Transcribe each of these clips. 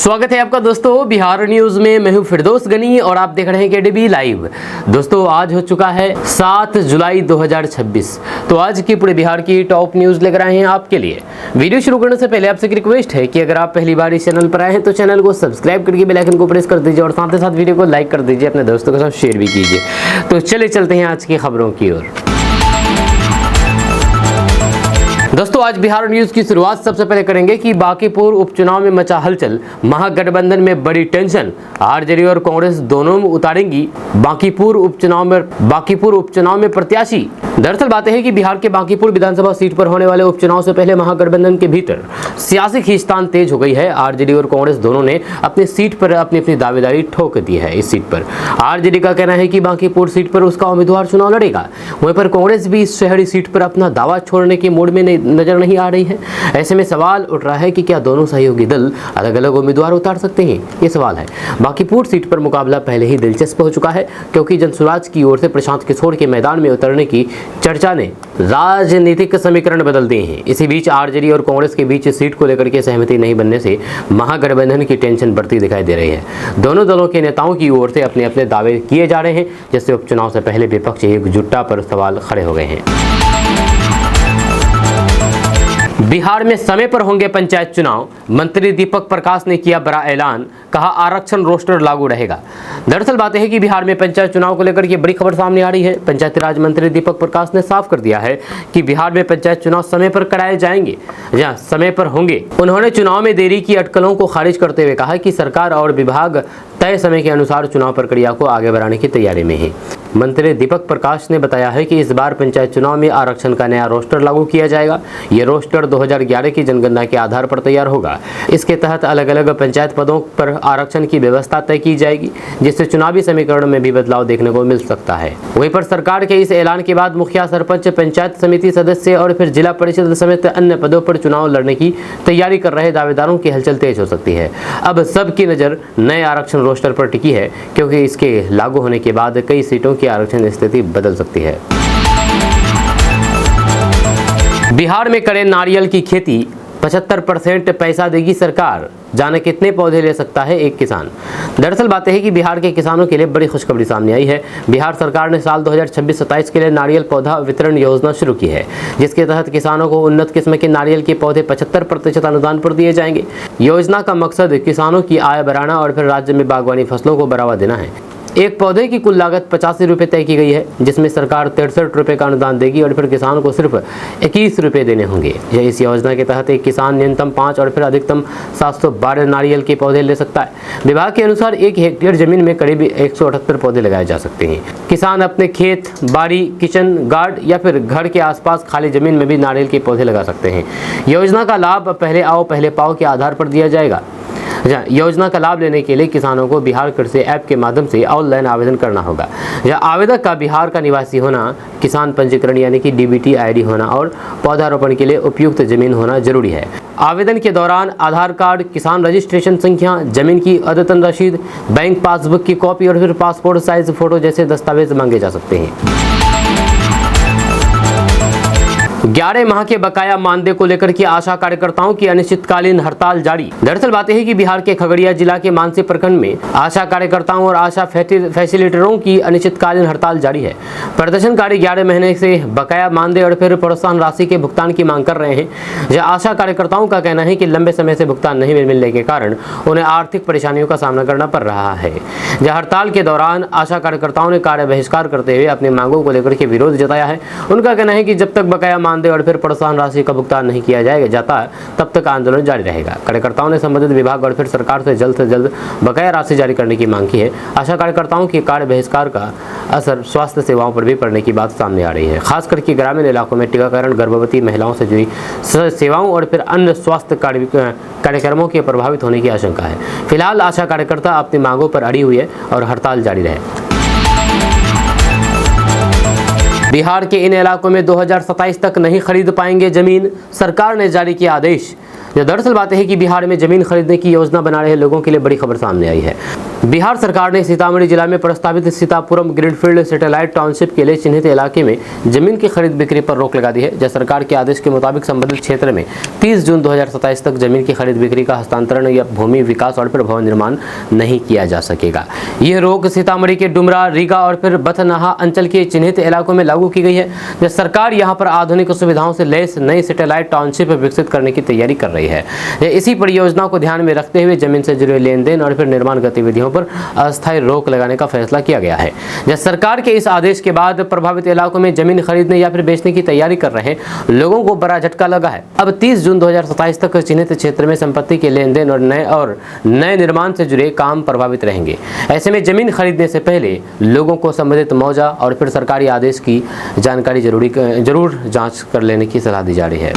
स्वागत है आपका दोस्तों बिहार न्यूज में। मैं हूं फिरदौस गनी और आप देख रहे हैं केडीबी लाइव। दोस्तों आज हो चुका है 7 जुलाई 2026। तो आज की पूरे बिहार की टॉप न्यूज लेकर आए हैं आपके लिए। वीडियो शुरू करने से पहले आपसे एक रिक्वेस्ट है कि अगर आप पहली बार इस चैनल पर आए हैं तो चैनल को सब्सक्राइब करके बेल आइकन को प्रेस कर दीजिए और साथ ही साथ वीडियो को लाइक कर दीजिए, अपने दोस्तों के साथ शेयर भी कीजिए। तो चले चलते हैं आज की खबरों की ओर। दोस्तों आज बिहार न्यूज की शुरुआत सबसे पहले करेंगे कि बांकीपुर उपचुनाव में मचा हलचल, महागठबंधन में बड़ी टेंशन, आरजेडी और कांग्रेस दोनों उतारेंगी बांकीपुर उपचुनाव में प्रत्याशी। दरअसल बात है कि बिहार के बांकीपुर विधानसभा सीट पर होने वाले उपचुनाव से पहले महागठबंधन के भीतर सियासी खींचतान तेज हो गई है। आरजेडी और कांग्रेस दोनों ने अपनी सीट पर अपनी दावेदारी ठोक दी है। इस सीट पर आरजेडी का कहना है कि बांकीपुर सीट पर उसका उम्मीदवार चुनाव लड़ेगा, वहीं पर कांग्रेस भी इस शहरी सीट पर अपना दावा छोड़ने के मूड में नजर नहीं आ रही है। ऐसे में सवाल उठ रहा है कि क्या दोनों सहयोगी दल अलग अलग उम्मीदवार उतार सकते हैं, ये सवाल है। बांकीपुर सीट पर मुकाबला पहले ही दिलचस्प हो चुका है, क्योंकि जनसुराज की ओर से प्रशांत किशोर के मैदान में उतरने की चर्चा ने राजनीतिक समीकरण बदल दिए हैं। इसी बीच आरजेडी और कांग्रेस के बीच सीट को लेकर के सहमति नहीं बनने से महागठबंधन की टेंशन बढ़ती दिखाई दे रही है। दोनों दलों के नेताओं की ओर से अपने अपने दावे किए जा रहे हैं, जिससे उपचुनाव से पहले विपक्ष एकजुटता पर सवाल खड़े हो गए हैं। बिहार में समय पर होंगे पंचायत चुनाव, मंत्री दीपक प्रकाश ने किया बड़ा ऐलान, कहा आरक्षण रोस्टर लागू रहेगा। दरअसल बात है कि बिहार में पंचायत चुनाव को लेकर के बड़ी खबर सामने आ रही है। पंचायती राज मंत्री दीपक प्रकाश ने साफ कर दिया है कि बिहार में पंचायत चुनाव समय पर कराए जाएंगे, या समय पर होंगे। उन्होंने चुनाव में देरी की अटकलों को खारिज करते हुए कहा कि सरकार और विभाग तय समय के अनुसार चुनाव प्रक्रिया को आगे बढ़ाने की तैयारी में है। मंत्री दीपक प्रकाश ने बताया है कि इस बार पंचायत चुनाव में आरक्षण का नया रोस्टर लागू किया जाएगा। ये रोस्टर 2011 की जनगणना के आधार पर तैयार होगा। इसके तहत अलग अलग पंचायत पदों पर आरक्षण की व्यवस्था तय की जाएगी, जिससे चुनावी समीकरण में भी बदलाव देखने को मिल सकता है। वहीं पर सरकार के इस ऐलान के बाद मुखिया, सरपंच, पंचायत समिति सदस्य और फिर जिला परिषद समेत अन्य पदों पर चुनाव लड़ने की तैयारी कर रहे दावेदारों की हलचल तेज हो सकती है। अब सबकी नजर नए आरक्षण रोस्टर पर टिकी है, क्योंकि इसके लागू होने के बाद कई सीटों की आरक्षण स्थिति बदल सकती है। बिहार में करें नारियल की खेती, 75% पैसा देगी सरकार, जाने कितने पौधे ले सकता है एक किसान। दरअसल बात है कि बिहार के किसानों के लिए बड़ी खुशखबरी सामने आई है। बिहार सरकार ने साल 2026-27 के लिए नारियल पौधा वितरण योजना शुरू की है, जिसके तहत किसानों को उन्नत किस्म के नारियल के पौधे 75% अनुदान पर दिए जाएंगे। योजना का मकसद किसानों की आय बढ़ाना और फिर राज्य में बागवानी फसलों को बढ़ावा देना है। एक पौधे की कुल लागत 85 रुपये तय की गई है, जिसमें सरकार 63 रुपये का अनुदान देगी और फिर किसान को सिर्फ 21 रुपये देने होंगे। इस योजना के तहत एक किसान न्यूनतम 5 और फिर अधिकतम 712 नारियल के पौधे ले सकता है। विभाग के अनुसार 1 हेक्टेयर जमीन में करीब 178 पौधे लगाए जा सकते हैं। किसान अपने खेत, बाड़ी, किचन गार्ड या फिर घर के आसपास खाली जमीन में भी नारियल के पौधे लगा सकते हैं। योजना का लाभ पहले आओ पहले पाओ के आधार पर दिया जाएगा। योजना का लाभ लेने के लिए किसानों को बिहार कृषि ऐप के माध्यम से ऑनलाइन आवेदन करना होगा। आवेदक का बिहार का निवासी होना, किसान पंजीकरण यानी कि डीबीटी आईडी होना और पौधारोपण के लिए उपयुक्त जमीन होना जरूरी है। आवेदन के दौरान आधार कार्ड, किसान रजिस्ट्रेशन संख्या, जमीन की अद्यतन रसीद, बैंक पासबुक की कॉपी और फिर पासपोर्ट साइज फोटो जैसे दस्तावेज मांगे जा सकते हैं। 11 माह के बकाया मानदेय को लेकर के आशा कार्यकर्ताओं की अनिश्चितकालीन हड़ताल जारी। दरअसल बात है कि बिहार के खगड़िया जिला के मानसी प्रखंड में आशा कार्यकर्ताओं और आशा फैसिलिटेटरों की अनिश्चितकालीन हड़ताल जारी है। प्रदर्शनकारी 11 महीने से बकाया मानदेय और फिर प्रोत्साहन राशि के भुगतान की मांग कर रहे हैं। आशा कार्यकर्ताओं का कहना है कि लंबे समय से भुगतान नहीं मिलने के कारण उन्हें आर्थिक परेशानियों का सामना करना पड़ रहा है। हड़ताल के दौरान आशा कार्यकर्ताओं ने कार्य बहिष्कार करते हुए अपनी मांगों को लेकर के विरोध जताया है। उनका कहना है कि जब तक बकाया मानदेय और फिर प्रोत्साहन राशि का भुगतान नहीं किया जाता तब तक आंदोलन जारी रहेगा। कार्यकर्ताओं ने संबंधित विभाग और फिर सरकार से जल्द बकाया राशि जारी करने की मांग की है। आशा कार्यकर्ताओं के कार्य बहिष्कार का असर स्वास्थ्य सेवाओं पर भी पड़ने की बात सामने आ रही है। खास करके ग्रामीण इलाकों में टीकाकरण, गर्भवती महिलाओं से जुड़ी सेवाओं और फिर अन्य स्वास्थ्य कार्यक्रमों के प्रभावित होने की आशंका है। फिलहाल आशा कार्यकर्ता अपनी मांगों पर अड़ी हुई है और हड़ताल जारी रहे। बिहार के इन इलाकों में 2027 तक नहीं खरीद पाएंगे जमीन, सरकार ने जारी किया आदेश। दरअसल बात है कि बिहार में जमीन खरीदने की योजना बना रहे लोगों के लिए बड़ी खबर सामने आई है। बिहार सरकार ने सीतामढ़ी जिला में प्रस्तावित सीतापुरम ग्रीनफील्ड सैटेलाइट टाउनशिप के लिए चिन्हित इलाके में जमीन की खरीद बिक्री पर रोक लगा दी है। राज्य सरकार के आदेश के मुताबिक संबंधित क्षेत्र में 30 जून 2027 तक जमीन की खरीद बिक्री का हस्तांतरण या भूमि विकास और फिर भवन निर्माण नहीं किया जा सकेगा। यह रोक सीतामढ़ी के डुमरा, रीगा और फिर बथनाहा अंचल के चिन्हित इलाकों में लागू की गई है। जब सरकार यहां पर आधुनिक सुविधाओं से लैस नई सैटेलाइट टाउनशिप विकसित करने की तैयारी कर रही है। इसी परियोजना को ध्यान में रखते हुए जमीन से जुड़े लेन देन और फिर निर्माण गतिविधियों पर अस्थायी रोक लगाने का फैसला किया गया है। जब सरकार के इस आदेश के बाद प्रभावित इलाकों में जमीन खरीदने या फिर बेचने की तैयारी कर रहे लोगों को बड़ा झटका लगा है। अब 30 जून 2027 तक चिन्हित क्षेत्र में संपत्ति के लेन देन और नए निर्माण से जुड़े काम प्रभावित रहेंगे। ऐसे में जमीन खरीदने से पहले लोगों को संबंधित मौजा और फिर सरकारी आदेश की जानकारी जरूर जांच कर लेने की सलाह दी जा रही है।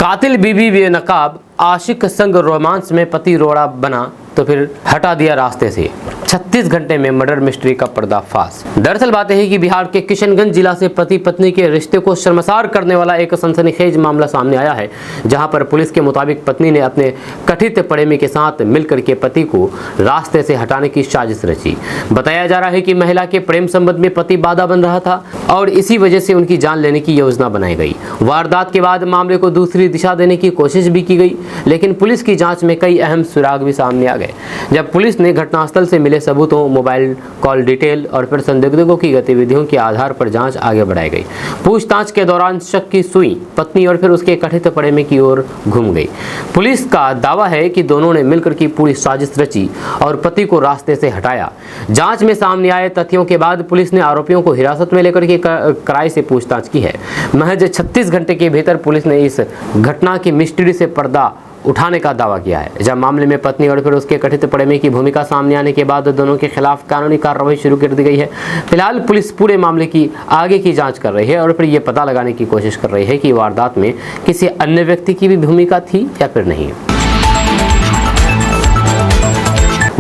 कातिल बीवी बेनकाब, आशिक संग रोमांस में पति रोड़ा बना तो फिर हटा दिया रास्ते से। 36 घंटे में मर्डर मिस्ट्री का पर्दाफाश। दरअसल बात है कि बिहार के किशनगंज जिला से पति पत्नी के रिश्ते को शर्मसार करने वाला एक सनसनीखेज मामला सामने आया है, जहां पर पुलिस के मुताबिक पत्नी ने अपने कथित प्रेमी के साथ मिलकर के पति को रास्ते से हटाने की साजिश रची। बताया जा रहा है कि महिला के प्रेम संबंध में पति बाधा बन रहा था और इसी वजह से उनकी जान लेने की योजना बनाई गई। वारदात के बाद मामले को दूसरी दिशा देने की कोशिश भी की गई, लेकिन पुलिस की जांच में कई अहम सुराग भी सामने आ गए। जब पुलिस ने घटनास्थल से मिले सबूतों, मोबाइल कॉल डिटेल और फिर संदिग्धों की गतिविधियों के आधार पर जांच आगे बढ़ाई गई। पूछताछ के दौरान शक की सुई पत्नी और फिर उसके कथित प्रेमी की ओर घूम गई। पुलिस का दावा है कि दोनों ने मिलकर की पूरी साजिश रची और पति को रास्ते से हटाया। जांच में सामने आए तथ्यों के बाद पुलिस ने आरोपियों को हिरासत में लेकर के कड़ाई से पूछताछ की है। महज 36 घंटे के भीतर पुलिस ने इस घटना की मिस्ट्री से पर्दा उठाने का दावा किया है। जब मामले में पत्नी और फिर उसके कथित प्रेमी की भूमिका सामने आने के बाद दोनों के खिलाफ कानूनी कार्रवाई शुरू कर दी गई है। फिलहाल पुलिस पूरे मामले की आगे की जांच कर रही है और फिर ये पता लगाने की कोशिश कर रही है कि वारदात में किसी अन्य व्यक्ति की भी भूमिका थी या फिर नहीं।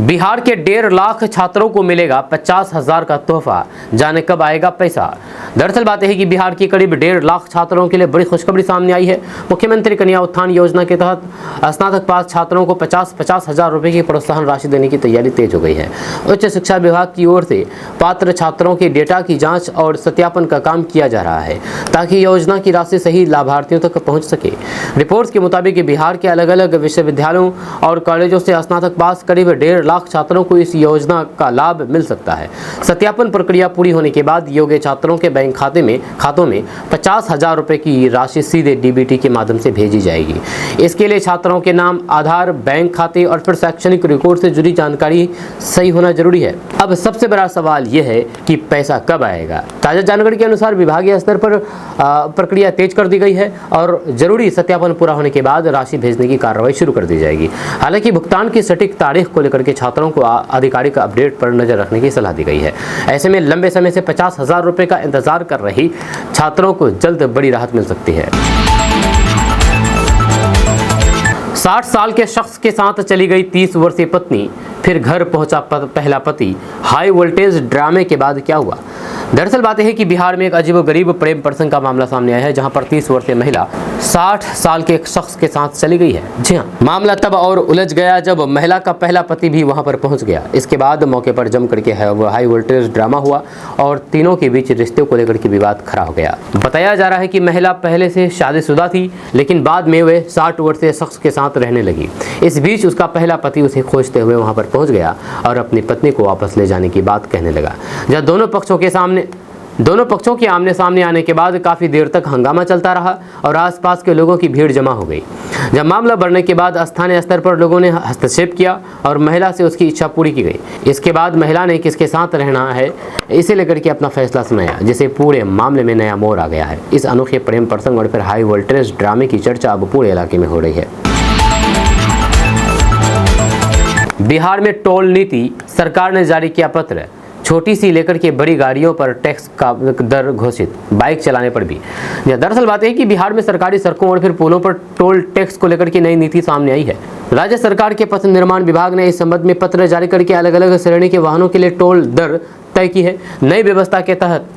बिहार के 1.5 लाख छात्रों को मिलेगा 50,000 का तोहफा, जाने कब आएगा पैसा। दरअसल बात है कि बिहार की करीब 1.5 लाख छात्रों के लिए बड़ी खुशखबरी सामने आई है। मुख्यमंत्री कन्या उत्थान योजना के तहत स्नातक पास छात्रों को 50,000 रुपए की प्रोत्साहन राशि देने की तैयारी तेज हो गई है। उच्च शिक्षा विभाग की ओर से पात्र छात्रों के डेटा की जाँच और सत्यापन का काम किया जा रहा है, ताकि योजना की राशि सही लाभार्थियों तक पहुँच सके। रिपोर्ट्स के मुताबिक बिहार के अलग अलग विश्वविद्यालयों और कॉलेजों से स्नातक पास करीब 1.5 लाख छात्रों को इस योजना का लाभ मिल सकता है। सत्यापन प्रक्रिया पूरी होने के बाद योग्य छात्रों के बैंक खातों में 50,000 रुपए की राशि सीधे डीबीटी के माध्यम से भेजी जाएगी। इसके लिए छात्रों के नाम, आधार, बैंक खाते और फिर शैक्षणिक रिकॉर्ड से जुड़ी जानकारी सही होना जरूरी है। अब सबसे बड़ा सवाल यह है कि पैसा कब आएगा। ताजा जानकारी के अनुसार विभागीय स्तर पर प्रक्रिया तेज कर दी गई है और जरूरी सत्यापन पूरा होने के बाद राशि भेजने की कार्रवाई शुरू कर दी जाएगी। हालांकि भुगतान की सटीक तारीख को लेकर के छात्रों को आधिकारिक अपडेट पर नजर रखने की सलाह दी गई है। ऐसे में लंबे समय से 50,000 रुपए का इंतजार कर रही छात्रों को जल्द बड़ी राहत मिल सकती है। 60 साल के शख्स के साथ चली गई 30 वर्षीय पत्नी, फिर घर पहुंचा पहला पति। हाई वोल्टेज ड्रामे के बाद क्या हुआ। दरअसल बात है कि बिहार में एक अजीबोगरीब प्रेम प्रसंग का मामला सामने आया है, जहां पर 30 वर्षीय महिला 60 साल के एक शख्स के साथ चली गई है। जी हां, मामला तब और उलझ गया जब महिला का पहला पति भी वहां पर पहुंच गया। इसके बाद मौके पर जम करके हाई वोल्टेज ड्रामा हुआ और तीनों के बीच रिश्ते को लेकर के विवाद खड़ा हो गया। बताया जा रहा है कि महिला पहले से शादीशुदा थी, लेकिन बाद में वे 60 वर्षीय शख्स के साथ रहने लगी। इस बीच उसका पहला पति उसे खोजते हुए वहां पर पहुंच गया और अपनी पत्नी को वापस ले जाने की बात कहने लगा। जब दोनों पक्षों के आमने सामने आने के बाद काफी देर तक हंगामा चलता रहा और आसपास के लोगों की भीड़ जमा हो गई। जब मामला बढ़ने के बाद स्थानीय स्तर पर लोगों ने हस्तक्षेप किया और महिला से उसकी इच्छा पूरी की गई। इसके बाद महिला ने किसके साथ रहना है इसे लेकर के अपना फैसला सुनाया, जिसे पूरे मामले में नया मोड़ आ गया है। इस अनोखे प्रेम प्रसंग और फिर हाई वोल्टेज ड्रामे की चर्चा अब पूरे इलाके में हो रही है। बिहार में टोल नीति, सरकार ने जारी किया पत्र। छोटी सी लेकर के बड़ी गाड़ियों पर टैक्स का दर घोषित, बाइक चलाने पर भी। दरअसल बात है कि बिहार में सरकारी सड़कों और फिर पुलों पर टोल टैक्स को लेकर के नई नीति सामने आई है। राज्य सरकार के पथ निर्माण विभाग ने इस संबंध में पत्र जारी करके अलग अलग श्रेणी के वाहनों के लिए टोल दर तय की है। नई व्यवस्था के तहत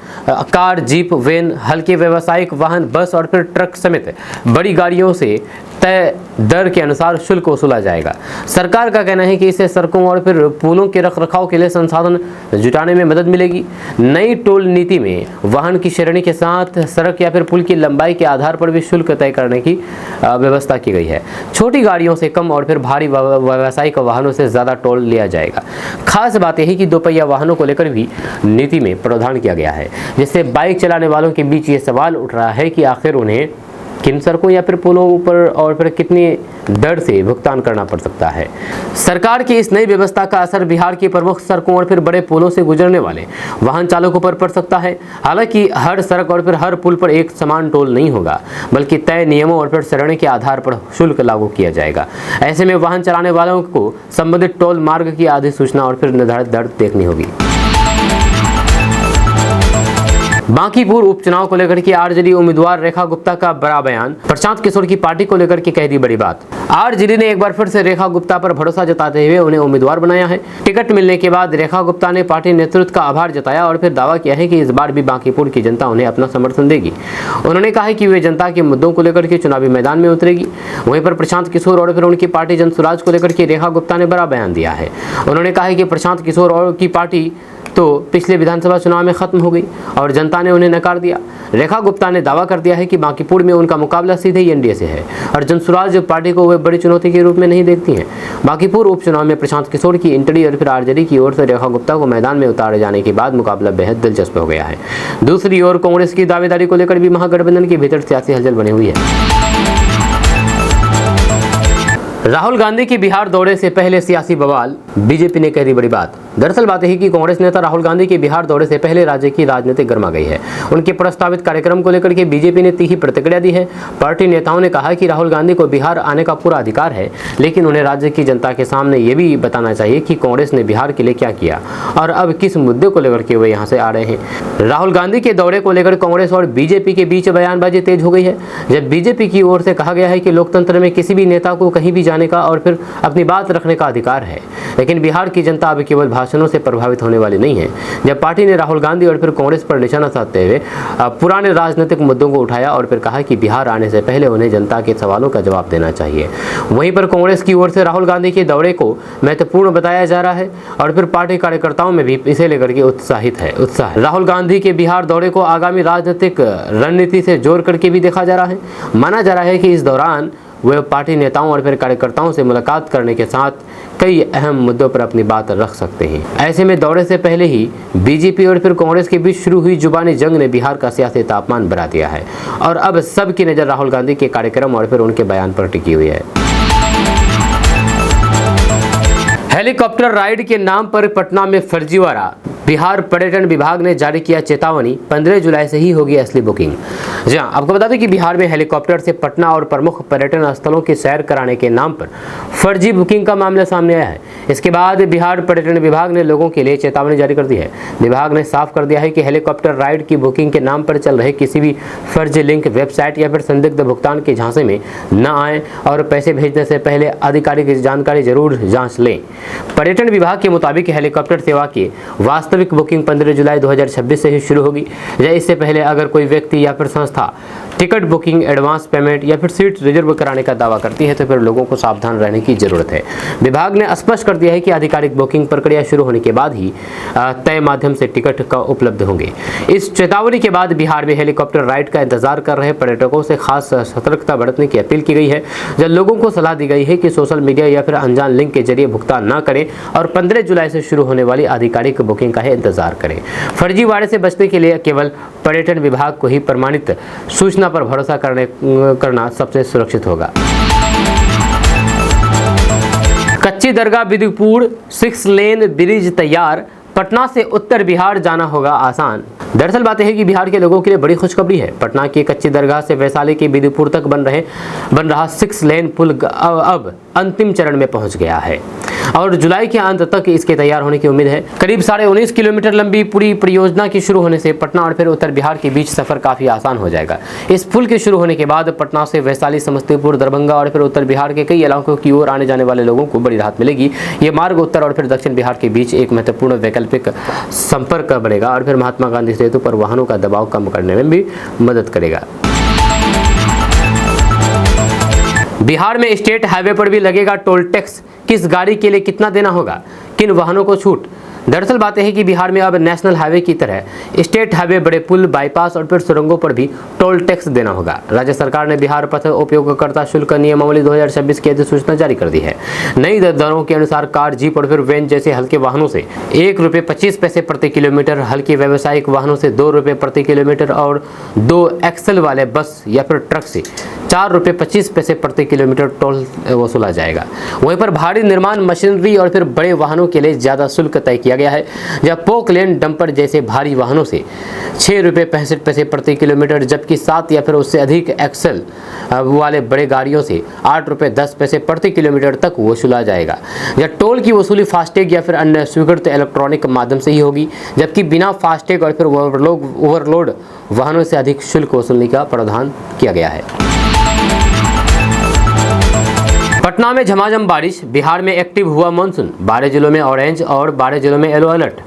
कार, जीप, वैन, हल्के व्यावसायिक वाहन, बस और फिर ट्रक समेत बड़ी गाड़ियों से तय दर के अनुसार शुल्क वसूला जाएगा। सरकार का कहना है कि इससे सड़कों और फिर पुलों के रखरखाव के लिए संसाधन जुटाने में मदद मिलेगी। नई टोल नीति में वाहन की श्रेणी के साथ सड़क या फिर पुल की लंबाई के आधार पर भी शुल्क तय करने की व्यवस्था की गई है। छोटी गाड़ियों से कम और फिर भारी व्यावसायिक वाहनों से ज़्यादा टोल लिया जाएगा। खास बात यह है कि दोपहिया वाहनों को लेकर भी नीति में प्रावधान किया गया है, जिससे बाइक चलाने वालों के बीच ये सवाल उठ रहा है कि आखिर उन्हें किन सड़कों या फिर पुलों पर और फिर कितनी दर से भुगतान करना पड़ सकता है। सरकार की इस नई व्यवस्था का असर बिहार की प्रमुख सड़कों और फिर बड़े पुलों से गुजरने वाले वाहन चालकों पर पड़ सकता है। हालांकि हर सड़क और फिर हर पुल पर एक समान टोल नहीं होगा, बल्कि तय नियमों और फिर श्रेणी के आधार पर शुल्क लागू किया जाएगा। ऐसे में वाहन चलाने वालों को संबंधित टोल मार्ग की अधिसूचना और फिर निर्धारित दर देखनी होगी। बांकीपुर उपचुनाव को लेकर के आरजेडी उम्मीदवार रेखा गुप्ता का बड़ा बयान। प्रशांत किशोर की पार्टी को लेकर के कह दी बड़ी बात। आरजेडी ने एक बार फिर से रेखा गुप्ता पर भरोसा जताते हुए उन्हें उम्मीदवार बनाया है। टिकट मिलने के बाद रेखा गुप्ता ने पार्टी नेतृत्व का आभार जताया और फिर दावा किया है कि इस बार भी बांकीपुर की जनता उन्हें अपना समर्थन देगी। उन्होंने कहा है कि वे जनता के मुद्दों को लेकर के चुनावी मैदान में उतरेगी। वहीं पर प्रशांत किशोर और फिर उनकी पार्टी जनसुराज को लेकर के रेखा गुप्ता ने बड़ा बयान दिया है। उन्होंने कहा है कि प्रशांत किशोर और की पार्टी तो पिछले विधानसभा चुनाव में खत्म हो गई और जनता ने उन्हें नकार दिया। रेखा गुप्ता ने दावा कर दिया है कि बांकीपुर में उनका मुकाबला सीधे ही एनडीए से है और जनसुराज पार्टी को वे बड़ी चुनौती के रूप में नहीं देखती हैं। बांकीपुर उपचुनाव में प्रशांत किशोर की इंटडी और फिर आरजेडी की ओर से रेखा गुप्ता को मैदान में उतारे जाने के बाद मुकाबला बेहद दिलचस्प हो गया है। दूसरी ओर कांग्रेस की दावेदारी को लेकर भी महागठबंधन के भीतर सियासी हलचल बनी हुई है। राहुल गांधी के बिहार दौरे से पहले सियासी बवाल, बीजेपी ने कह दी बड़ी बात। दरअसल बात यही कि कांग्रेस नेता राहुल गांधी के बिहार दौरे से पहले राज्य की राजनीति गर्मा गई है। उनके प्रस्तावित कार्यक्रम को लेकर के बीजेपी ने तीखी प्रतिक्रिया दी है। पार्टी नेताओं ने कहा कि राहुल गांधी को बिहार आने का पूरा अधिकार है, लेकिन उन्हें राज्य की जनता के सामने ये भी बताना चाहिए कि कांग्रेस ने बिहार के लिए क्या किया और अब किस मुद्दे को लेकर के वे यहाँ से आ रहे हैं। राहुल गांधी के दौरे को लेकर कांग्रेस और बीजेपी के बीच बयानबाजी तेज हो गई है। जब बीजेपी की ओर से कहा गया है कि लोकतंत्र में किसी भी नेता को कहीं भी जाने का और फिर अपनी बात रखने का अधिकार है, लेकिन बिहार की जनता अब केवल भाषणों से प्रभावित होने वाली नहीं है। जब पार्टी ने राहुल गांधी और फिर कांग्रेस पर निशाना साधते हुए पुराने राजनीतिक मुद्दों को उठाया और फिर कहा कि बिहार आने से पहले उन्हें जनता के सवालों का जवाब देना चाहिए। वहीं पर कांग्रेस की ओर से राहुल गांधी के दौरे को महत्वपूर्ण बताया जा रहा है और फिर पार्टी कार्यकर्ताओं में भी इसे लेकर के उत्साह। राहुल गांधी के बिहार दौरे को आगामी राजनीतिक रणनीति से जोड़ करके भी देखा जा रहा है। माना जा रहा है कि इस दौरान वे पार्टी नेताओं और फिर कार्यकर्ताओं से मुलाकात करने के साथ कई अहम मुद्दों पर अपनी बात रख सकते हैं। ऐसे में दौरे से पहले ही बीजेपी और फिर कांग्रेस के बीच शुरू हुई जुबानी जंग ने बिहार का सियासी तापमान बढ़ा दिया है और अब सबकी नज़र राहुल गांधी के कार्यक्रम और फिर उनके बयान पर टिकी हुई है। हेलीकॉप्टर राइड के नाम पर पटना में फर्जीवाड़ा, बिहार पर्यटन विभाग ने जारी किया चेतावनी, 15 जुलाई से ही होगी असली बुकिंग। जी हाँ, आपको बता दें कि बिहार में हेलीकॉप्टर से पटना और प्रमुख पर्यटन स्थलों की सैर कराने के नाम पर फर्जी बुकिंग का मामला सामने आया है। इसके बाद बिहार पर्यटन विभाग ने लोगों के लिए चेतावनी जारी कर दी है। विभाग ने साफ कर दिया है कि हेलीकॉप्टर राइड की बुकिंग के नाम पर चल रहे किसी भी फर्जी लिंक, वेबसाइट या फिर संदिग्ध भुगतान के झांसे में न आए और पैसे भेजने से पहले आधिकारिक जानकारी जरूर जांच लें। पर्यटन विभाग के मुताबिक हेलीकॉप्टर सेवा की वास्तविक बुकिंग 15 जुलाई 2026 से ही शुरू होगी। या इससे पहले अगर कोई व्यक्ति या फिर संस्था टिकट बुकिंग, एडवांस पेमेंट या फिर सीट रिजर्व कराने का दावा करती है तो फिर लोगों को सावधान रहने की जरूरत है। विभाग ने स्पष्ट कर दिया है कि आधिकारिक बुकिंग प्रक्रिया शुरू होने के बाद ही तय माध्यम से टिकट का उपलब्ध होंगे। इस चेतावनी के बाद बिहार में हेलीकॉप्टर राइड का इंतजार कर रहे पर्यटकों से खास सतर्कता बरतने की अपील की गई है। जब लोगों को सलाह दी गई है कि सोशल मीडिया या फिर अनजान लिंक के जरिए भुगतान न करें और 15 जुलाई से शुरू होने वाली आधिकारिक बुकिंग का इंतजार करें। फर्जीवाड़े से बचने के लिए केवल पर्यटन विभाग को ही प्रमाणित सूचना पर भरोसा करना सबसे सुरक्षित होगा। कच्ची दरगाह बिदुपुर 6 लेन ब्रिज तैयार, पटना से उत्तर बिहार जाना होगा आसान। दरअसल बात है कि बिहार के लोगों के लिए बड़ी खुशखबरी है। पटना की कच्ची दरगाह से वैशाली के बिदुपुर तक बन रहा 6 लेन पुल अब अंतिम चरण में पहुंच गया है। और जुलाई के अंत तक इसके तैयार होने की उम्मीद है। करीब 19.5 किलोमीटर लंबी पूरी परियोजना के शुरू होने से पटना और फिर उत्तर बिहार के बीच सफर काफी आसान हो जाएगा। इस पुल के शुरू होने के बाद पटना से वैशाली, समस्तीपुर, दरभंगा और फिर उत्तर बिहार के कई इलाकों की ओर आने जाने वाले लोगों को बड़ी राहत मिलेगी। ये मार्ग उत्तर और फिर दक्षिण बिहार के बीच एक महत्वपूर्ण वैकल्पिक संपर्क बनेगा और फिर महात्मा गांधी सेतु पर वाहनों का दबाव कम करने में भी मदद करेगा। बिहार में स्टेट हाईवे पर भी लगेगा टोल टैक्स। किस गाड़ी के लिए कितना देना होगा, किन वाहनों को छूट? दरअसल बात है कि बिहार में अब नेशनल हाईवे की तरह स्टेट हाईवे, बड़े पुल, बाईपास और फिर सुरंगों पर भी टोल टैक्स देना होगा। राज्य सरकार ने बिहार पथ उपयोगकर्ता शुल्क नियमावली 2026 की अधिसूचना जारी कर दी है। नई दरों के अनुसार कार, जीप और फिर वैन जैसे हल्के वाहनों से ₹1.25 प्रति किलोमीटर, हल्के व्यावसायिक वाहनों से ₹2 प्रति किलोमीटर और 2 एक्सल वाले बस या फिर ट्रक से ₹4.25 प्रति किलोमीटर टोल वसूला जाएगा। वहीं पर भारी निर्माण मशीनरी और फिर बड़े वाहनों के लिए ज्यादा शुल्क तय किया गया है। जब पोकलेन, डंपर जैसे भारी वाहनों से ₹6.65 प्रति किलोमीटर, जबकि 7 या फिर उससे अधिक एक्सल वाले बड़े गाड़ियों से ₹8.10 प्रति किलोमीटर तक वसूला जाएगा। यह टोल की वसूली फास्टैग या फिर अन्य स्वीकृत इलेक्ट्रॉनिक माध्यम से ही होगी, जबकि बिना फास्टैग और फिर ओवरलोड वाहनों से अधिक शुल्क वसूलने का प्रावधान किया गया है। पटना में झमाझम बारिश, बिहार में एक्टिव हुआ मानसून, 12 जिलों में ऑरेंज और 12 जिलों में येलो अलर्ट।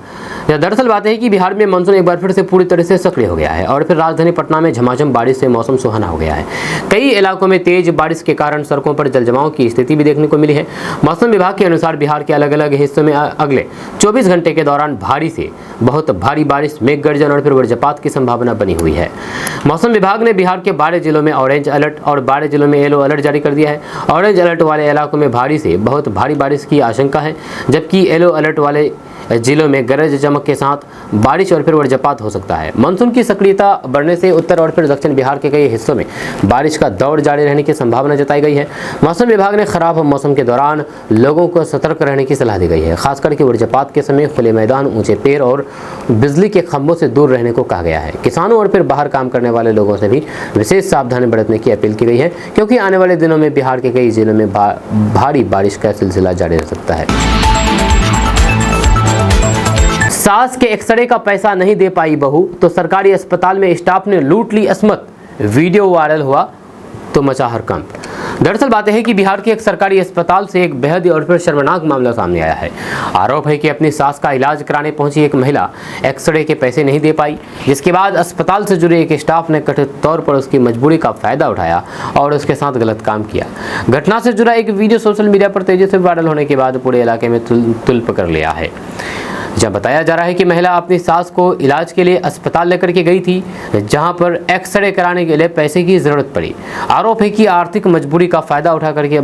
दरअसल बात है कि बिहार में मानसून एक बार फिर से पूरी तरह से सक्रिय हो गया है और फिर राजधानी पटना में झमाझम बारिश से मौसम सुहाना हो गया है। कई इलाकों में तेज बारिश के कारण सड़कों पर जलजमाव की स्थिति भी देखने को मिली है। मौसम विभाग के अनुसार बिहार के अलग अलग हिस्सों में अगले 24 घंटे के दौरान भारी से बहुत भारी बारिश, मेघ गर्जन और फिर वज्रपात की संभावना बनी हुई है। मौसम विभाग ने बिहार के 12 जिलों में ऑरेंज अलर्ट और 12 जिलों में येलो अलर्ट जारी कर दिया है। ऑरेंज अलर्ट वाले इलाकों में भारी से बहुत भारी बारिश की आशंका है, जबकि येलो अलर्ट वाले जिलों में गरज चमक के साथ बारिश और फिर वज्रपात हो सकता है। मानसून की सक्रियता बढ़ने से उत्तर और फिर दक्षिण बिहार के कई हिस्सों में बारिश का दौर जारी रहने की संभावना जताई गई है। मौसम विभाग ने खराब मौसम के दौरान लोगों को सतर्क रहने की सलाह दी गई है। खासकर के वज्रपात के समय खुले मैदान, ऊंचे पेड़ और बिजली के खंभों से दूर रहने को कहा गया है। किसानों और फिर बाहर काम करने वाले लोगों से भी विशेष सावधानी बरतने की अपील की गई है, क्योंकि आने वाले दिनों में बिहार के कई जिलों में भारी बारिश का सिलसिला जारी रह सकता है। सास के एक्सरे का पैसा नहीं दे पाई बहू तो सरकारी अस्पताल में स्टाफ ने लूट ली असमत। वीडियो वायरल हुआ तो मचा हड़कंप। दरअसल बात है कि बिहार के एक सरकारी अस्पताल से एक बेहद और फिर शर्मनाक मामला सामने आया है। आरोप है कि अपनी सास का इलाज कराने पहुंची एक महिला एक्सरे के पैसे नहीं दे पाई, जिसके बाद अस्पताल से जुड़े एक स्टाफ ने कथित तौर पर उसकी मजबूरी का फायदा उठाया और उसके साथ गलत काम किया। घटना से जुड़ा एक वीडियो सोशल मीडिया पर तेजी से वायरल होने के बाद पूरे इलाके में तुल पकड़ लिया है। जब बताया जा रहा है कि महिला अपनी सास को इलाज के लिए अस्पताल लेकर के गई थी, जहां पर एक्सरे कराने के लिए पैसे की जरूरत पड़ी। आरोप है कि आर्थिक मजबूरी का फायदा उठा करके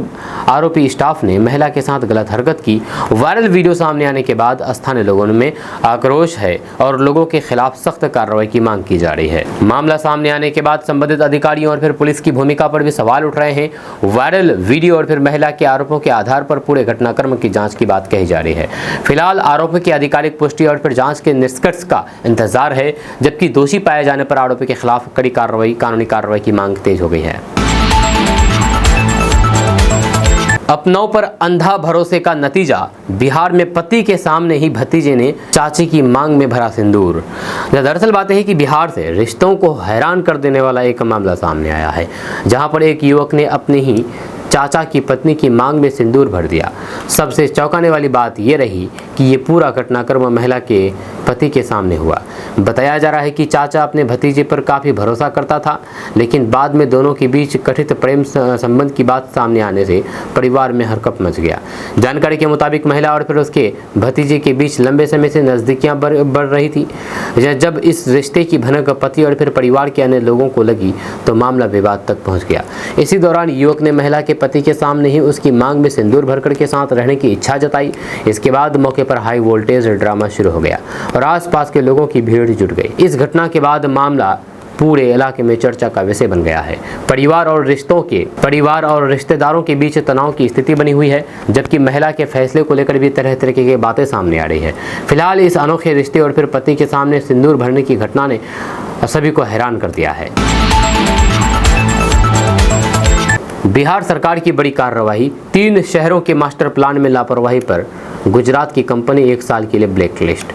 आरोपी स्टाफ ने महिला के साथ गलत हरकत की। वायरल वीडियो सामने आने के बाद स्थानीय लोगों में आक्रोश है और लोगों के खिलाफ सख्त कार्रवाई की मांग की जा रही है। मामला सामने आने के बाद संबंधित अधिकारियों और फिर पुलिस की भूमिका पर भी सवाल उठ रहे हैं। वायरल वीडियो और फिर महिला के आरोपों के आधार पर पूरे घटनाक्रम की जाँच की बात कही जा रही है। फिलहाल आरोपी के अधिकारिक पुष्टि और फिर जांच के निष्कर्ष का इंतजार है, जबकि दोषी पाए जाने पर आरोपी के खिलाफ कड़ी कानूनी कार्रवाई की मांग तेज हो गई है। अपनों पर अंधा भरोसे का नतीजा, बिहार में पति के सामने ही भतीजे ने चाची की मांग में भरा सिंदूर। दरअसल बात है कि बिहार से रिश्तों को हैरान कर देने वाला एक मामला सामने आया है, जहां पर एक युवक ने अपने ही चाचा की पत्नी की मांग में सिंदूर भर दिया। सबसे चौंकाने वाली बात यह रही कि ये पूरा घटनाक्रम महिला के पति के सामने हुआ। बताया जा रहा है कि चाचा अपने भतीजे पर काफ़ी भरोसा करता था, लेकिन बाद में दोनों के बीच कथित प्रेम संबंध की बात सामने आने से परिवार में हरकंप मच गया। जानकारी के मुताबिक महिला और फिर उसके भतीजे के बीच लंबे समय से नज़दीकियां बढ़ रही थी। जब इस रिश्ते की भनक पति और फिर परिवार के अन्य लोगों को लगी तो मामला विवाद तक पहुँच गया। इसी दौरान युवक ने महिला के पति के सामने ही उसकी मांग में सिंदूर भरकर के साथ रहने की इच्छा जताई। इसके बाद मौके पर हाई वोल्टेज ड्रामा शुरू हो गया और आसपास के लोगों की भीड़ जुट गई। इस घटना के बाद मामला पूरे इलाके में चर्चा का विषय बन गया है। परिवार और रिश्तेदारों के बीच तनाव की स्थिति बनी हुई है, जबकि महिला के फैसले को लेकर भी तरह तरह की बातें सामने आ रही है। फिलहाल इस अनोखे रिश्ते और फिर पति के सामने सिंदूर भरने की घटना ने सभी को हैरान कर दिया है। बिहार सरकार की बड़ी कार्रवाई, 3 शहरों के मास्टर प्लान में लापरवाही पर गुजरात की कंपनी 1 साल के लिए ब्लैक लिस्ट।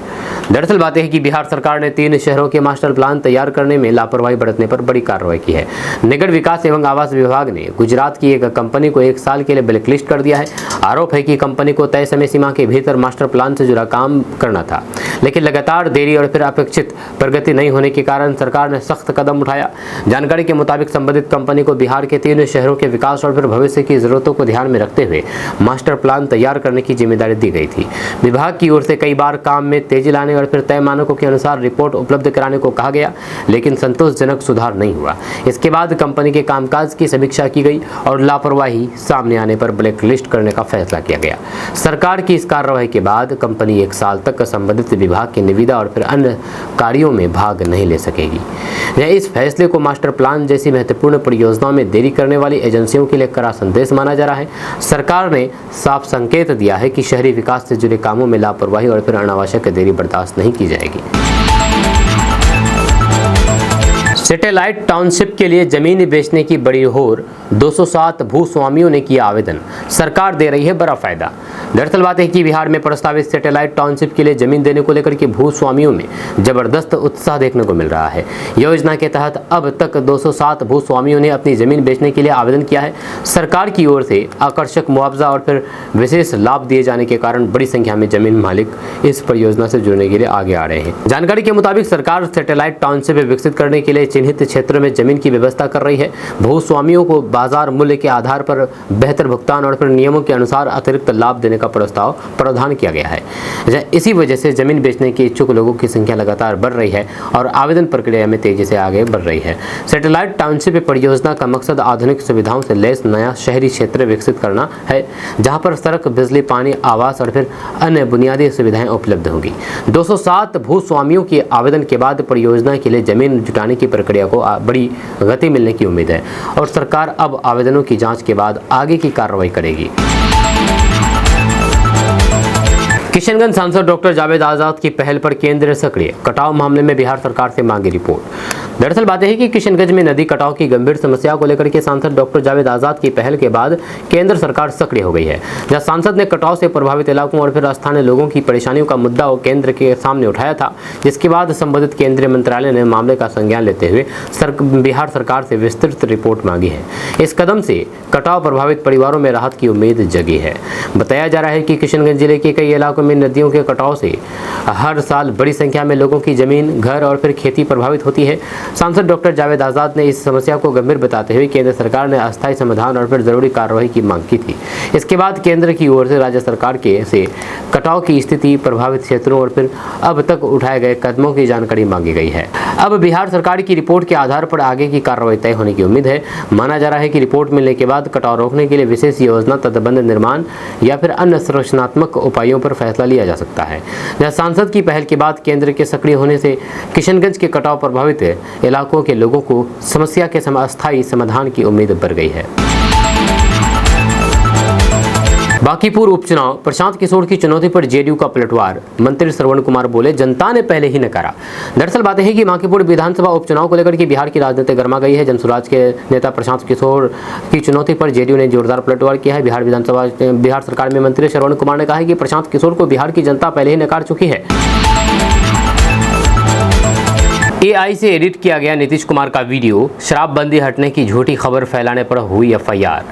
दरअसल बात है कि बिहार सरकार ने 3 शहरों के मास्टर प्लान तैयार करने में लापरवाही बरतने पर बड़ी कार्रवाई की है। नगर विकास एवं आवास विभाग ने गुजरात की एक कंपनी को 1 साल के लिए ब्लैक लिस्ट कर दिया है। आरोप है कि कंपनी को तय समय सीमा के भीतर मास्टर प्लान से जुड़ा काम करना था, लेकिन लगातार देरी और फिर अपेक्षित प्रगति नहीं होने के कारण सरकार ने सख्त कदम उठाया। जानकारी के मुताबिक संबंधित कंपनी को बिहार के 3 शहरों के विकास और फिर भविष्य की जरूरतों को ध्यान में रखते हुए मास्टर प्लान तैयार करने की जिम्मेदारी दी गई थी। विभाग की ओर से कई बार काम में तेजी लाने और फिर तय मानकों के अनुसार रिपोर्ट उपलब्ध कराने को कहा गया, लेकिन संतोषजनक सुधार नहीं हुआ। इसके बाद कंपनी के कामकाज की समीक्षा की गई और लापरवाही सामने आने पर ब्लैक लिस्ट करने का फैसला किया गया। सरकार की इस कार्रवाई के बाद कंपनी 1 साल तक संबंधित विभाग की निविदा और फिर अन्य कार्यों में भाग नहीं ले सकेगी। इस फैसले को मास्टर प्लान जैसी महत्वपूर्ण परियोजनाओं में देरी करने वाली एजेंसियों के लिए कड़ा संदेश माना जा रहा है। सरकार ने साफ संकेत दिया है कि शहरी विकास से जुड़े कामों में लापरवाही और फिर अनावश्यक देरी बर्दाश्त नहीं की जाएगी। सैटेलाइट टाउनशिप के लिए जमीन बेचने की बड़ी होड़, 207 भूस्वामियों ने किया आवेदन, सरकार दे रही है बड़ा फायदा। दरअसल बात है कि बिहार में प्रस्तावित सैटेलाइट टाउनशिप के लिए जमीन देने को लेकर के भूस्वामियों में जबरदस्त उत्साह देखने को मिल रहा है। योजना के तहत अब तक 207 भूस्वामियों ने अपनी जमीन बेचने के लिए आवेदन किया है। सरकार की ओर से आकर्षक मुआवजा और फिर विशेष लाभ दिए जाने के कारण बड़ी संख्या में जमीन मालिक इस परियोजना से जुड़ने के लिए आगे आ रहे हैं। जानकारी के मुताबिक सरकार सैटेलाइट टाउनशिप विकसित करने के लिए चिन्हित क्षेत्रों में जमीन की व्यवस्था कर रही है। भूस्वामियों को बाजार मूल्य के आधार पर बेहतर भुगतान और फिर नियमों के अनुसार अतिरिक्त लाभ देने का प्रस्ताव प्रावधान किया गया है। इसी वजह से जमीन बेचने के इच्छुक लोगों की संख्या लगातार बढ़ रही है और आवेदन प्रक्रिया में तेजी से आगे बढ़ रही है। सैटेलाइट टाउनशिप परियोजना का मकसद आधुनिक सुविधाओं से लैस नया शहरी क्षेत्र विकसित करना है, जहां पर सड़क, बिजली, पानी, आवास और फिर अन्य बुनियादी सुविधाएं उपलब्ध होंगी। 207 भूस्वामियों के आवेदन के बाद परियोजना के लिए जमीन जुटाने की प्रक्रिया को बड़ी गति मिलने की उम्मीद है और सरकार अब आवेदनों की जांच के बाद आगे की कार्रवाई करेगी। किशनगंज सांसद डॉक्टर जावेद आजाद की पहल पर केंद्र सक्रिय, कटाव मामले में बिहार सरकार से मांगी रिपोर्ट। दरअसल बात है कि किशनगंज में नदी कटाव की गंभीर समस्या को लेकर के सांसद डॉक्टर जावेद आजाद की पहल के बाद केंद्र सरकार सक्रिय हो गई है। जहां सांसद ने कटाव से प्रभावित इलाकों और फिर स्थानीय लोगों की परेशानियों का मुद्दा केंद्र के सामने उठाया था, जिसके बाद संबंधित केंद्रीय मंत्रालय ने मामले का संज्ञान लेते हुए बिहार सरकार से विस्तृत रिपोर्ट मांगी है। इस कदम से कटाव प्रभावित परिवारों में राहत की उम्मीद जगी है। बताया जा रहा है कि किशनगंज जिले के कई इलाकों में नदियों के कटाव से हर साल बड़ी संख्या में लोगों की जमीन, घर और फिर खेती प्रभावित होती है। सांसद डॉक्टर जावेद आजाद ने इस समस्या को गंभीर बताते हुए केंद्र सरकार ने अस्थायी समाधान और फिर जरूरी कार्रवाई की मांग की थी। इसके बाद केंद्र की ओर से राज्य सरकार के से कटाव की स्थिति, प्रभावित क्षेत्रों और फिर अब तक उठाए गए कदमों की जानकारी मांगी गई है। अब बिहार सरकार की रिपोर्ट के आधार पर आगे की कार्रवाई तय होने की उम्मीद है। माना जा रहा है कि रिपोर्ट मिलने के बाद कटाव रोकने के लिए विशेष योजना, तटबंध निर्माण या फिर अन्य संरचनात्मक उपायों पर फैसला लिया जा सकता है। जहां सांसद की पहल के बाद केंद्र के सक्रिय होने से किशनगंज के कटाव प्रभावित इलाकों के लोगों को समस्या के अस्थायी समाधान की उम्मीद बढ़ गई है। बांकीपुर उपचुनाव, प्रशांत किशोर की चुनौती पर जेडीयू का पलटवार, मंत्री श्रवण कुमार बोले जनता ने पहले ही नकारा। दरअसल बात है कि बांकीपुर विधानसभा उपचुनाव को लेकर के बिहार की राजनीति गर्मा गई है। जनसुराज के नेता प्रशांत किशोर की चुनौती पर जेडीयू ने जोरदार पलटवार किया है। बिहार सरकार में मंत्री श्रवण कुमार ने कहा है कि प्रशांत किशोर को बिहार की जनता पहले ही नकार चुकी है। एआई से एडिट किया गया नीतीश कुमार का वीडियो, शराबबंदी हटने की झूठी खबर फैलाने पर हुई एफआईआर।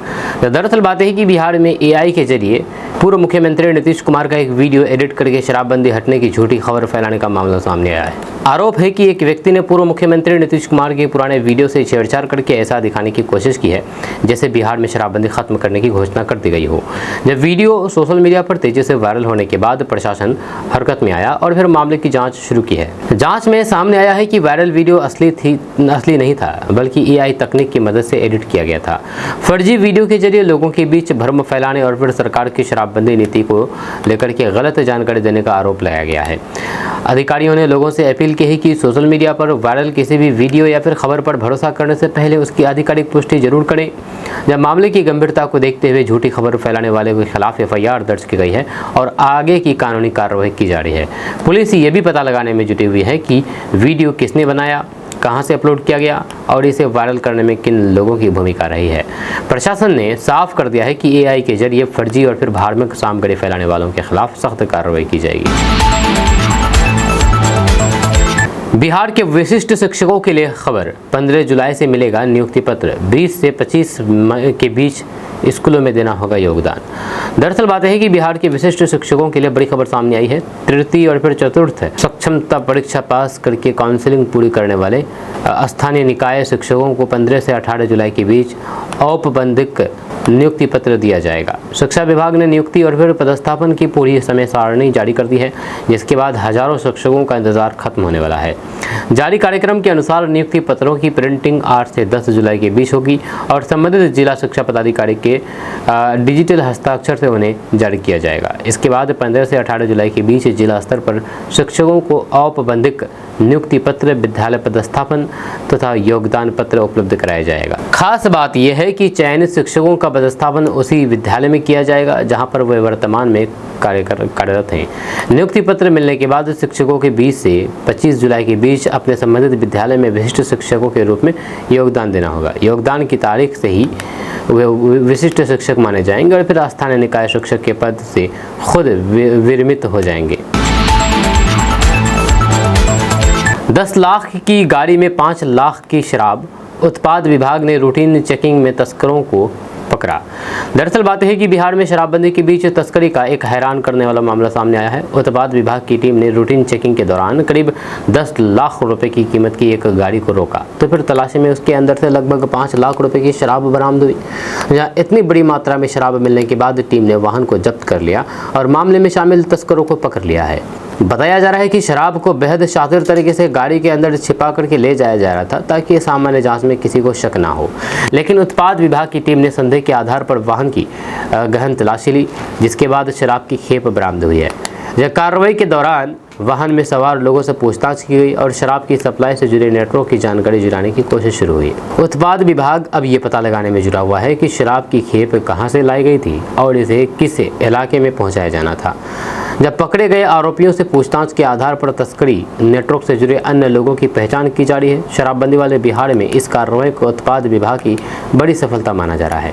दरअसल बात है कि बिहार में एआई के जरिए पूर्व मुख्यमंत्री नीतीश कुमार का एक वीडियो एडिट करके शराबबंदी हटने की झूठी खबर फैलाने का मामला सामने आया है। आरोप है कि एक व्यक्ति ने पूर्व मुख्यमंत्री नीतीश कुमार के पुराने वीडियो से छेड़छाड़ करके ऐसा दिखाने की कोशिश की है जैसे बिहार में शराबबंदी खत्म करने की घोषणा कर दी गई हो। जब वीडियो सोशल मीडिया पर तेजी से वायरल होने के बाद प्रशासन हरकत में आया और फिर मामले की जांच शुरू की है। जांच में सामने आया है कि वायरल वीडियो असली नहीं था, बल्कि एआई तकनीक की मदद से एडिट किया गया था। फर्जी वीडियो के जरिए लोगों के बीच भ्रम फैलाने और फिर सरकार की शराबबंदी नीति को लेकर के गलत जानकारी देने का आरोप लगाया गया है। अधिकारियों ने लोगों से अपील की है कि सोशल मीडिया पर वायरल किसी भी वीडियो या फिर खबर पर भरोसा करने से पहले उसकी आधिकारिक पुष्टि जरूर करें। जब मामले की गंभीरता को देखते हुए झूठी खबर फैलाने वाले के खिलाफ एफआईआर दर्ज की गई है और आगे की कानूनी कार्रवाई की जा रही है। पुलिस ये भी पता लगाने में जुटी हुई है कि वीडियो किसने बनाया, कहां से अपलोड किया गया और इसे वायरल करने में किन लोगों की भूमिका रही है। प्रशासन ने साफ कर दिया है कि एआई के जरिए फर्जी और फिर धार्मिक सामग्री फैलाने वालों के खिलाफ सख्त कार्रवाई की जाएगी। बिहार के विशिष्ट शिक्षकों के लिए खबर, 15 जुलाई से मिलेगा नियुक्ति पत्र, 20 से 25 के बीच स्कूलों में देना होगा योगदान। दरअसल बात है कि बिहार के विशिष्ट शिक्षकों के लिए बड़ी खबर सामने आई है। तृतीय और फिर चतुर्थ सक्षमता परीक्षा पास करके काउंसलिंग पूरी करने वाले स्थानीय निकाय शिक्षकों को 15 से 18 जुलाई के बीच औपबंधिक नियुक्ति पत्र दिया जाएगा। शिक्षा विभाग ने नियुक्ति और फिर पदस्थापन की पूरी समय सारणी जारी कर दी है, जिसके बाद हजारों शिक्षकों का इंतजार खत्म होने वाला है। जारी कार्यक्रम के अनुसार नियुक्ति पत्रों की प्रिंटिंग 8 से 10 जुलाई के बीच होगी और संबंधित जिला शिक्षा पदाधिकारी के डिजिटल हस्ताक्षर से उन्हें जारी किया जाएगा। इसके बाद 15 से 18 जुलाई के बीच जिला स्तर पर शिक्षकों को औपबंधिक नियुक्ति पत्र, विद्यालय पदस्थापन तथा योगदान पत्र उपलब्ध कराया जाएगा। खास बात यह है कि चयनित शिक्षकों का पदस्थापन उसी विद्यालय में किया जाएगा जहां पर वे वर्तमान में कार्यरत हैं। नियुक्ति पत्र मिलने के बाद शिक्षकों के 20 से 25 जुलाई के बीच अपने संबंधित विद्यालय में विशिष्ट शिक्षकों के रूप में योगदान देना होगा। योगदान की तारीख से ही वे विशिष्ट शिक्षक माने जाएंगे और फिर स्थानीय निकाय शिक्षक के पद से खुद विरमित हो जाएंगे। 10 लाख की गाड़ी में 5 लाख की शराब, उत्पाद विभाग ने रूटीन चेकिंग में तस्करों को पकड़ा। दरअसल बात है कि बिहार में शराबबंदी के बीच तस्करी का एक हैरान करने वाला मामला सामने आया है। उत्पाद विभाग की टीम ने रूटीन चेकिंग के दौरान करीब 10 लाख रुपए की कीमत की एक गाड़ी को रोका, तो फिर तलाशी में उसके अंदर से लगभग 5 लाख रुपए की शराब बरामद हुई। जहां इतनी बड़ी मात्रा में शराब मिलने के बाद टीम ने वाहन को जब्त कर लिया और मामले में शामिल तस्करों को पकड़ लिया है। बताया जा रहा है कि शराब को बेहद शातिर तरीके से गाड़ी के अंदर छिपा करके ले जाया जा रहा था ताकि सामान्य जांच में किसी को शक ना हो, लेकिन उत्पाद विभाग की टीम ने संदेह के आधार पर वाहन की गहन तलाशी ली, जिसके बाद शराब की खेप बरामद हुई है। यह कार्रवाई के दौरान वाहन में सवार लोगों से पूछताछ की गई और शराब की सप्लाई से जुड़े नेटवर्क की जानकारी जुटाने की कोशिश शुरू हुई। उत्पाद विभाग अब ये पता लगाने में जुटा हुआ है कि शराब की खेप कहां से लाई गई थी और इसे किस इलाके में पहुंचाया जाना था। जब पकड़े गए आरोपियों से पूछताछ के आधार पर तस्करी नेटवर्क से जुड़े अन्य लोगों की पहचान की जा रही है। शराबबंदी वाले बिहार में इस कार्रवाई को उत्पाद विभाग की बड़ी सफलता माना जा रहा है।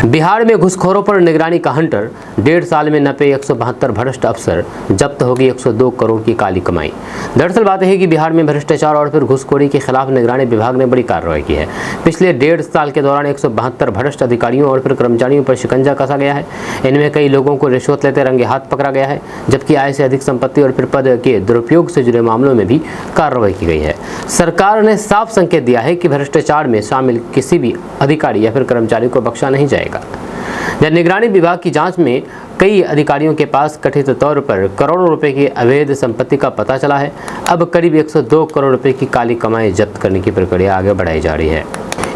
बिहार में घुसखोरों पर निगरानी का हंटर, 1.5 साल में नपे 172 भ्रष्ट अफसर, जब्त होगी 102 करोड़ की काली कमाई। दरअसल बात है कि बिहार में भ्रष्टाचार और फिर घुसखोरी के खिलाफ निगरानी विभाग ने बड़ी कार्रवाई की है। पिछले 1.5 साल के दौरान 172 भ्रष्ट अधिकारियों और फिर कर्मचारियों पर शिकंजा कसा गया है। इनमें कई लोगों को रिश्वत लेते रंगे हाथ पकड़ा गया है, जबकि आय से अधिक संपत्ति और फिर पद के दुरुपयोग से जुड़े मामलों में भी कार्रवाई की गई है। सरकार ने साफ संकेत दिया है कि भ्रष्टाचार में शामिल किसी भी अधिकारी या फिर कर्मचारी को बख्शा नहीं जाएगा। जब निगरानी विभाग की जांच में कई अधिकारियों के पास कथित तौर पर करोड़ों रुपए की अवैध संपत्ति का पता चला है। अब करीब 102 करोड़ रुपए की काली कमाई जब्त करने की प्रक्रिया आगे बढ़ाई जा रही है।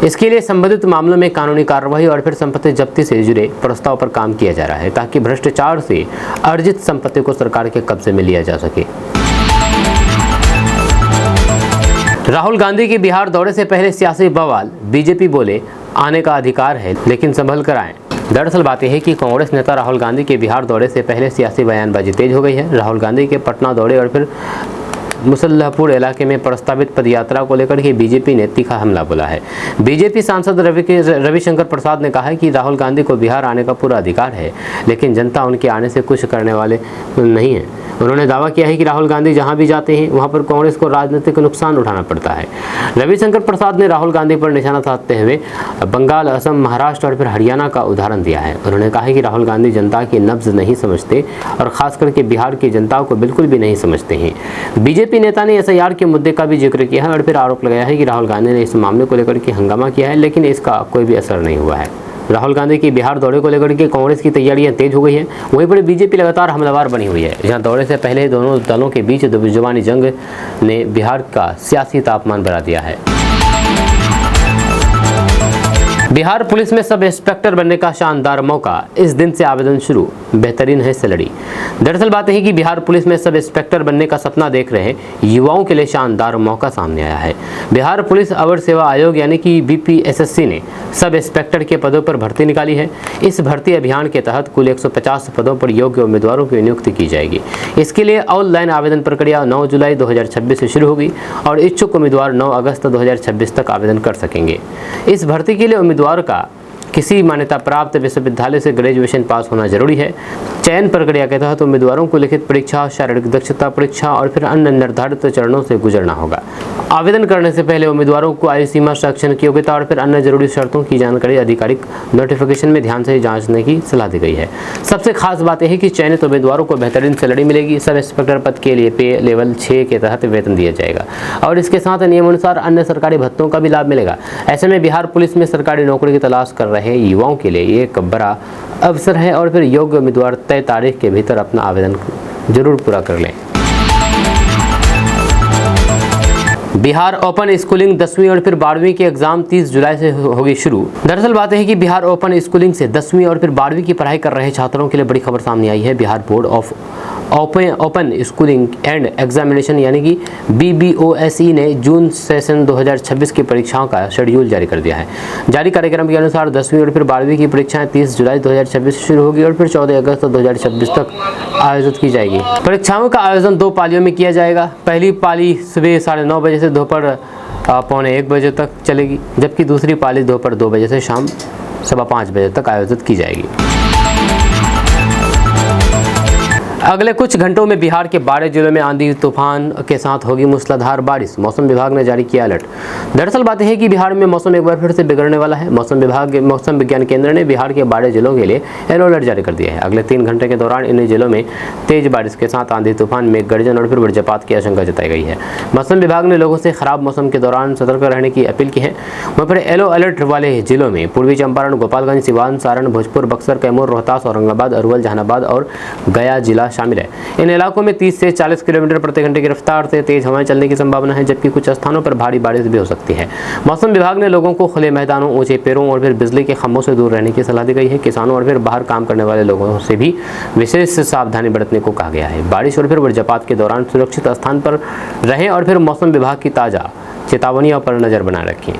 इसके लिए संबंधित मामलों में कानूनी कार्रवाई और फिर संपत्ति जब्ती से जुड़े प्रस्ताव पर काम किया जा रहा है ताकि भ्रष्टाचार से अर्जित संपत्ति को सरकार के कब्जे में लिया जा सके। राहुल गांधी के बिहार दौरे से पहले सियासी बवाल, बीजेपी बोले आने का अधिकार है लेकिन संभल कर आए। दरअसल बात यह है कि कांग्रेस नेता राहुल गांधी के बिहार दौरे से पहले सियासी बयानबाजी तेज हो गई है। राहुल गांधी के पटना दौरे और फिर मुसल्लहपुर इलाके में प्रस्तावित पदयात्रा को लेकर के बीजेपी ने तीखा हमला बोला है। बीजेपी सांसद रविशंकर प्रसाद ने कहा है कि राहुल गांधी को बिहार आने का पूरा अधिकार है, लेकिन जनता उनके आने से कुछ करने वाले नहीं है। उन्होंने दावा किया है कि राहुल गांधी जहां भी जाते हैं वहां पर कांग्रेस को राजनीतिक नुकसान उठाना पड़ता है। रविशंकर प्रसाद ने राहुल गांधी पर निशाना साधते हुए बंगाल, असम, महाराष्ट्र और फिर हरियाणा का उदाहरण दिया है। उन्होंने कहा है कि राहुल गांधी जनता की नब्ज नहीं समझते और खास करके बिहार की जनता को बिल्कुल भी नहीं समझते हैं। बीजेपी नेता ने एसआईआर के मुद्दे का भी जिक्र किया है और फिर आरोप लगाया है कि राहुल गांधी ने इस मामले को लेकर के हंगामा किया है, लेकिन इसका कोई भी असर नहीं हुआ है। राहुल गांधी की बिहार दौरे को लेकर के कांग्रेस की तैयारियां तेज हो गई है। वहीं पर बीजेपी लगातार हमलावर बनी हुई है। जहां दौरे से पहले दोनों दलों के बीच जुबानी जंग ने बिहार का सियासी तापमान बढ़ा दिया है। बिहार पुलिस में सब इंस्पेक्टर बनने का शानदार मौका, इस दिन से आवेदन शुरू, बेहतरीन है सैलरी। दरअसल बात है कि बिहार पुलिस में सब इंस्पेक्टर बनने का सपना देख रहे युवाओं के लिए शानदार मौका सामने आया है। बिहार पुलिस अवर सेवा आयोग यानी कि BPSSC ने सब इंस्पेक्टर के पदों पर भर्ती निकाली है। इस भर्ती अभियान के तहत कुल 150 पदों पर योग्य उम्मीदवारों की नियुक्ति की जाएगी। इसके लिए ऑनलाइन आवेदन प्रक्रिया 9 जुलाई 2026 से शुरू होगी और इच्छुक उम्मीदवार 9 अगस्त 2026 तक आवेदन कर सकेंगे। इस भर्ती के लिए उम्मीदवार का किसी मान्यता प्राप्त विश्वविद्यालय से ग्रेजुएशन पास होना जरूरी है। चयन प्रक्रिया के तहत उम्मीदवारों को लिखित परीक्षा, शारीरिक दक्षता परीक्षा और फिर अन्य निर्धारित चरणों से गुजरना होगा। आवेदन करने से पहले उम्मीदवारों को आयु सीमा, शैक्षणिक योग्यता और फिर अन्य जरूरी शर्तों की जानकारी आधिकारिक नोटिफिकेशन में ध्यान से जांचने की सलाह दी गई है। सबसे खास बात यह है कि चयनित उम्मीदवारों को बेहतरीन सैलरी मिलेगी। सब इंस्पेक्टर पद के लिए पे लेवल 6 के तहत वेतन दिया जाएगा और इसके साथ नियमानुसार अन्य सरकारी भत्तों का भी लाभ मिलेगा। ऐसे में बिहार पुलिस में सरकारी नौकरी की तलाश कर रहे युवाओं के लिए ये एक बड़ा अवसर है और फिर योग्य उम्मीदवार तय तारीख के भीतर अपना आवेदन जरूर पूरा कर लें। बिहार ओपन स्कूलिंग 10वीं और फिर 12वीं के एग्जाम 30 जुलाई से होगी शुरू। दरअसल बात है कि बिहार ओपन स्कूलिंग से 10वीं और फिर 12वीं की पढ़ाई कर रहे छात्रों के लिए बड़ी खबर सामने आई है। Bihar board of open schooling and examination यानी कि BBOSE ने जून सेशन 2026 की परीक्षाओं का शेड्यूल जारी कर दिया है। जारी कार्यक्रम के अनुसार 10वीं और फिर 12वीं की परीक्षाएं 30 जुलाई 2026 से शुरू होगी और फिर 14 अगस्त 2026 तक आयोजित की जाएगी। परीक्षाओं का आयोजन 2 पालियों में किया जाएगा। पहली पाली सुबह 9:30 बजे से दोपहर 1:45 बजे तक चलेगी, जबकि दूसरी पाली दोपहर 2 बजे से शाम 5:15 बजे तक आयोजित की जाएगी। अगले कुछ घंटों में बिहार के 12 जिलों में आंधी तूफान के साथ होगी मूसलाधार बारिश, मौसम विभाग ने जारी किया अलर्ट। दरअसल बात है कि बिहार में मौसम एक बार फिर से बिगड़ने वाला है। मौसम विज्ञान केंद्र ने बिहार के 12 जिलों के लिए येलो अलर्ट जारी कर दिया है। अगले 3 घंटे के दौरान इन जिलों में तेज बारिश के साथ आंधी तूफान, मेघ गर्जन और फिर वज्रपात की आशंका जताई गई है। मौसम विभाग ने लोगों से खराब मौसम के दौरान सतर्क रहने की अपील की है। वहीं पर येलो अलर्ट वाले जिलों में पूर्वी चंपारण, गोपालगंज, सिवान, सारण, भोजपुर, बक्सर, कैमूर, रोहतास, औरंगाबाद, अरवल, जहानाबाद और गया जिला शामिल है। इन इलाकों में 30 से 40 किलोमीटर प्रति घंटे की रफ्तार से तेज हवाएं चलने की संभावना है, जबकि कुछ स्थानों पर भारी बारिश भी हो सकती है। मौसम विभाग ने लोगों को खुले मैदानों, ऊंचे पेड़ों और फिर बिजली के खंभों से दूर रहने की सलाह दी गई है। किसानों और फिर बाहर काम करने वाले लोगों से भी विशेष सावधानी बरतने को कहा गया है। बारिश और फिर वज्रपात के दौरान सुरक्षित स्थान पर रहें और फिर मौसम विभाग की ताज़ा चेतावनियों पर नजर बनाए रखें।